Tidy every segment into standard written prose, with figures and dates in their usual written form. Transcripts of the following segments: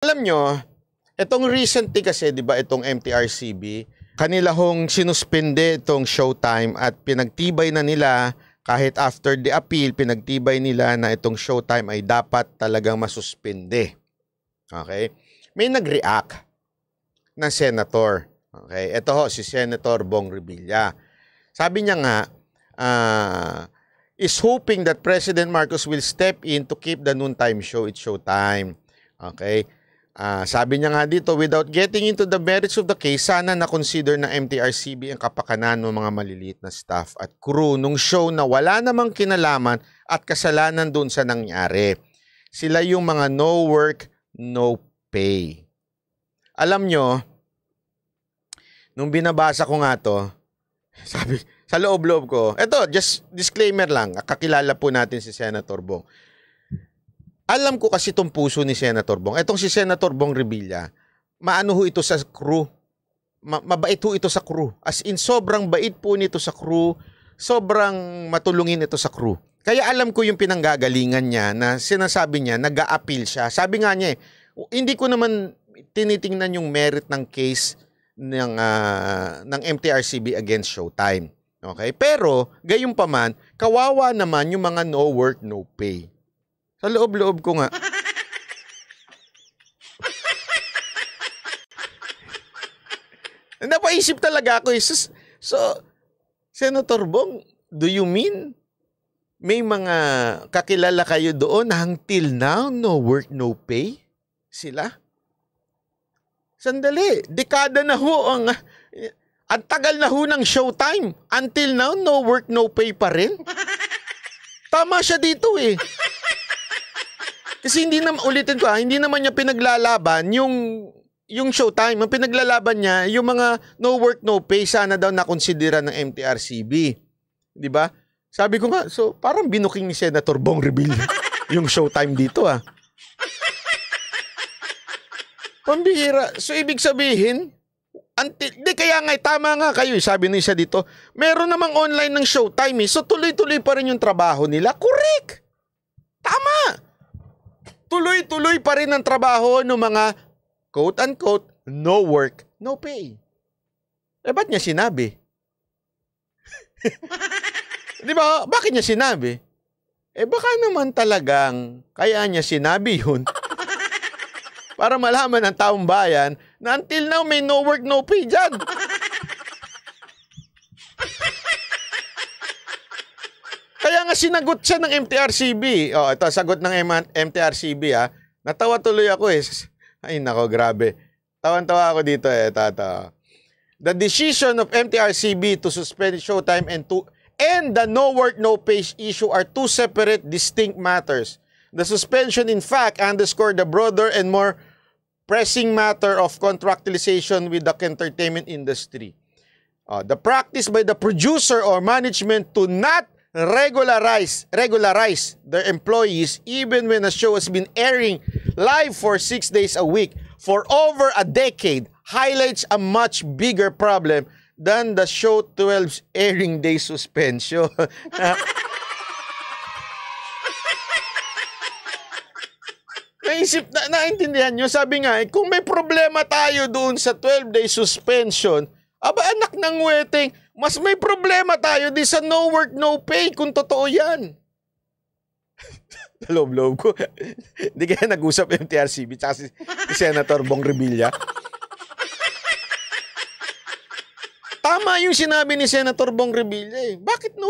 Alam nyo, itong recently kasi, di ba, itong MTRCB, kanila hong sinuspende itong Showtime at pinagtibay na nila, kahit after the appeal, pinagtibay nila na itong Showtime ay dapat talagang masuspende. Okay? May nag-react na senator. Okay? Ito ho, si Senator Bong Revilla. Sabi niya nga, is hoping that President Marcos will step in to keep the noontime show, it's Showtime. Okay? Sabi niya nga dito, without getting into the merits of the case, sana na-consider ng MTRCB ang kapakanan ng mga maliliit na staff at crew nung show na wala namang kinalaman at kasalanan doon sa nangyari. Sila yung mga no work, no pay. Alam nyo, nung binabasa ko nga to, sabi, sa loob-loob ko, eto, just disclaimer lang, kakilala po natin si Senator Bong. Alam ko kasi itong puso ni Senator Bong. Itong si Senator Bong Revilla, maano ho ito sa crew. Mabait ho ito sa crew. As in, sobrang bait po nito sa crew. Sobrang matulungin ito sa crew. Kaya alam ko yung pinanggagalingan niya na sinasabi niya, nag-a-appeal siya. Sabi nga niya, hindi ko naman tinitingnan yung merit ng case ng MTRCB against Showtime. Okay? Pero, gayunpaman, kawawa naman yung mga no work, no pay. Sa loob-loob ko nga. Napaisip talaga ako. So, Senator Bong, do you mean may mga kakilala kayo doon na until now, no work, no pay? Sila? Sandali, dekada na ho ang tagal na ho ng Showtime. Until now, no work, no pay pa rin. Tama siya dito eh. Kasi hindi naman, ulitin ko hindi naman niya pinaglalaban yung Showtime. Ang pinaglalaban niya, yung mga no work, no pay, sana daw nakonsidera ng MTRCB. Di ba? Sabi ko nga, so parang binuking ni Senator Bong Revilla yung Showtime dito Pambihira. So ibig sabihin, di kaya nga, tama nga kayo, sabi ni isa dito, meron namang online ng Showtime so tuloy-tuloy pa rin yung trabaho nila. Correct! Tama! Tuloy-tuloy pa rin ang trabaho ng mga quote-unquote no work, no pay. Ba't niya sinabi? Di ba? Bakit niya sinabi? Baka naman talagang kaya niya sinabi yun para malaman ng taong bayan na until now may no work, no pay dyan. Kaya nga sinagot siya ng MTRCB. Ito, sagot ng MTRCB Natawa tuloy ako Ay nako, grabe. Tawan-tawa ako dito tata. The decision of MTRCB to suspend Showtime and the no work, no pay issue are two separate, distinct matters. The suspension, in fact, underscored the broader and more pressing matter of contractualization with the entertainment industry. The practice by the producer or management to not regularize their employees even when a show has been airing live for 6 days a week for over a decade highlights a much bigger problem than the show 12's airing day suspension. Naintindihan nyo? Sabi nga, kung may problema tayo doon sa 12-day suspension, anak ng weteng, mas may problema tayo di sa no work, no pay kung totoo yan. Loob-loob ko. Hindi kaya nag-usap MTRCB tsaka si Senator Bong Revilla. Tama yung sinabi ni Senator Bong Revilla Bakit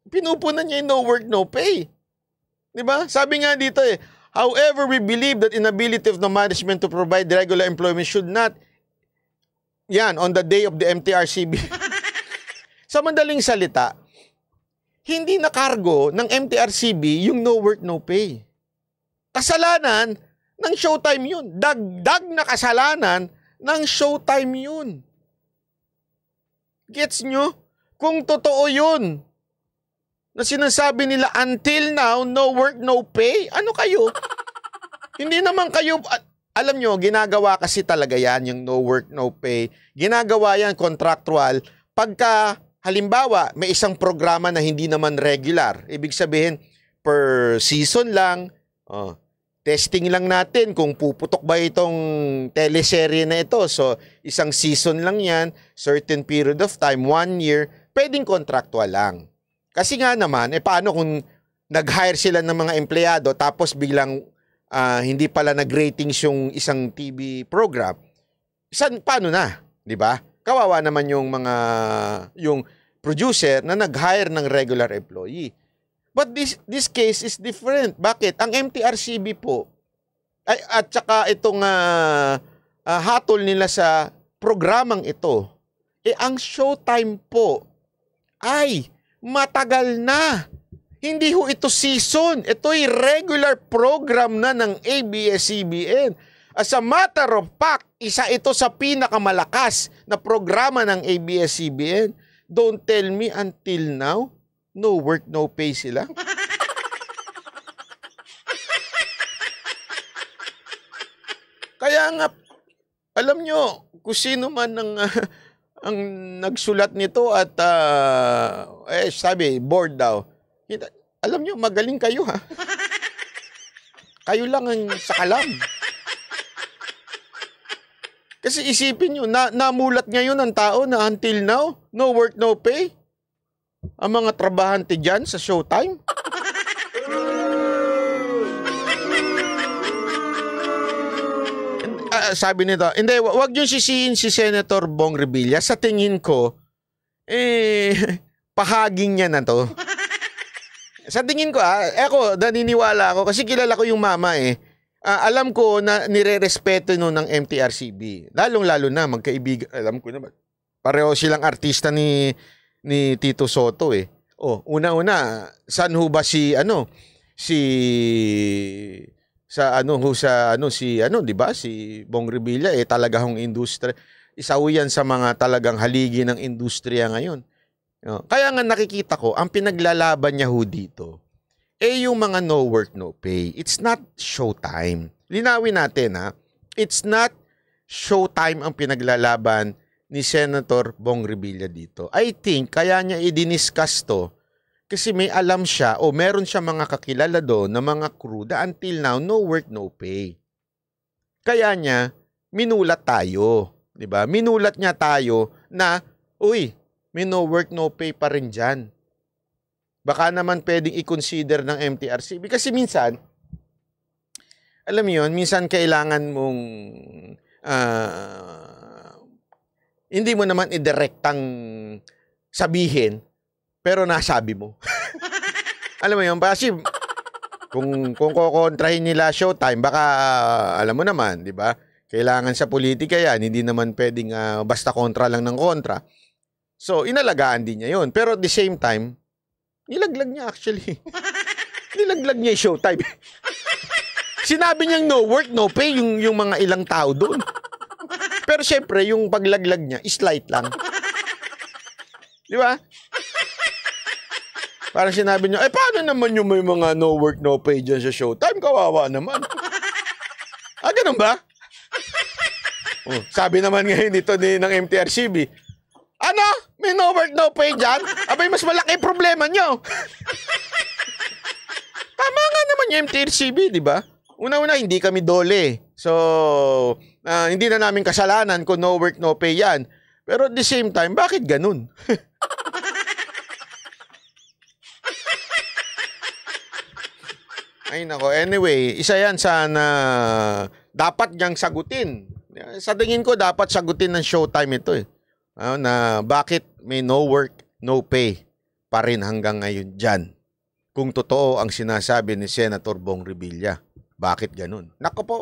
pinupunan niya yung no work, no pay? Diba? Sabi nga dito however, we believe that inability of the management to provide regular employment should not on the day of the MTRCB. Sa madaling salita, hindi na cargo ng MTRCB yung no work, no pay. Kasalanan ng Showtime yun. Dagdag na kasalanan ng Showtime yun. Gets nyo? Kung totoo yun, na sinasabi nila until now, no work, no pay, ano kayo? Hindi naman kayo, alam nyo, ginagawa kasi talaga yan, yung no work, no pay. Ginagawa yan, contractual, pagka halimbawa, may isang programa na hindi naman regular. Ibig sabihin, per season lang, testing lang natin kung puputok ba itong teleserye na ito. So, isang season lang yan, certain period of time, 1 year, pwedeng contractual lang. Kasi nga naman, paano kung nag-hire sila ng mga empleyado tapos biglang hindi pala nag-ratings yung isang TV program? Paano na? Diba? Kawawa naman yung producer na nag-hire ng regular employee. But this case is different. Bakit? Ang MTRCB po, at saka itong hatol nila sa programang ito, ang showtime po ay matagal na. Hindi ho ito season. Ito'y regular program na ng ABS-CBN. As a matter of fact, isa ito sa pinakamalakas na programa ng ABS-CBN. Don't tell me until now, no work, no pay sila. Kaya nga, alam nyo, kung sino man ang nagsulat nito at sabi, bored daw. Alam nyo, magaling kayo ha. Kayo lang ang sakalam. Kasi isipin nyo, namulat ngayon ang tao na until now, no work, no pay. Ang mga trabahante dyan sa showtime. Sabi nito, hindi, wag nyo sisihin si Senator Bong Revilla. Sa tingin ko, pahaging niya na to. Sa tingin ko, ako, naniniwala ako kasi kilala ko yung mama alam ko na nire-respeto no ng MTRCB. Lalong-lalo na, magkaibigan. Alam ko naman, pareho silang artista ni Tito Soto una-una, saan ho ba si di ba? Si Bong Revilla talaga hong industriya. Isa ho yan sa mga talagang haligi ng industriya ngayon. Kaya nga nakikita ko, ang pinaglalaban niya ho dito, yung mga no work, no pay. It's not showtime. Linawin natin it's not showtime ang pinaglalaban ni Senator Bong Revilla dito. I think, kaya niya i-discuss to, kasi may alam siya o meron siya mga kakilala doon na mga crew na until now, no work, no pay. Kaya niya, minulat tayo. Diba? Minulat niya tayo na, uy, may no work, no pay pa rin dyan. Baka naman pwedeng i-consider ng MTRCB. Kasi minsan, alam mo yun, minsan kailangan mong hindi mo naman i-directang sabihin, pero nasabi mo. Alam mo yun, kasi kung kukontrahin nila showtime, baka alam mo naman, di ba? Kailangan sa politika yan, hindi naman pwedeng basta kontra lang ng kontra. So, inalagaan din niya yun. Pero at the same time, nilaglag niya actually. Nilaglag niya yung showtime. Sinabi niyang no work, no pay yung mga ilang tao doon. Pero syempre, yung paglaglag niya, slight lang. Di ba? Parang sinabi niya, paano naman yung may mga no work, no pay dyan sa showtime? Kawawa naman. Ganun ba? Sabi naman ngayon dito ng MTRCB, ano? May no work, no pay dyan? Abay, mas malaki problema nyo. Tama nga naman yung MTRCB, di ba? Una-una, hindi kami dole. So, hindi na namin kasalanan kung no work, no pay yan. Pero at the same time, bakit ganun? Ay nako, anyway, isa yan sana dapat niyang sagutin. Sa tingin ko, dapat sagutin ng showtime ito na bakit may no work, no pay pa rin hanggang ngayon dyan. Kung totoo ang sinasabi ni Senator Bong Revilla. Bakit ganun? Nako po.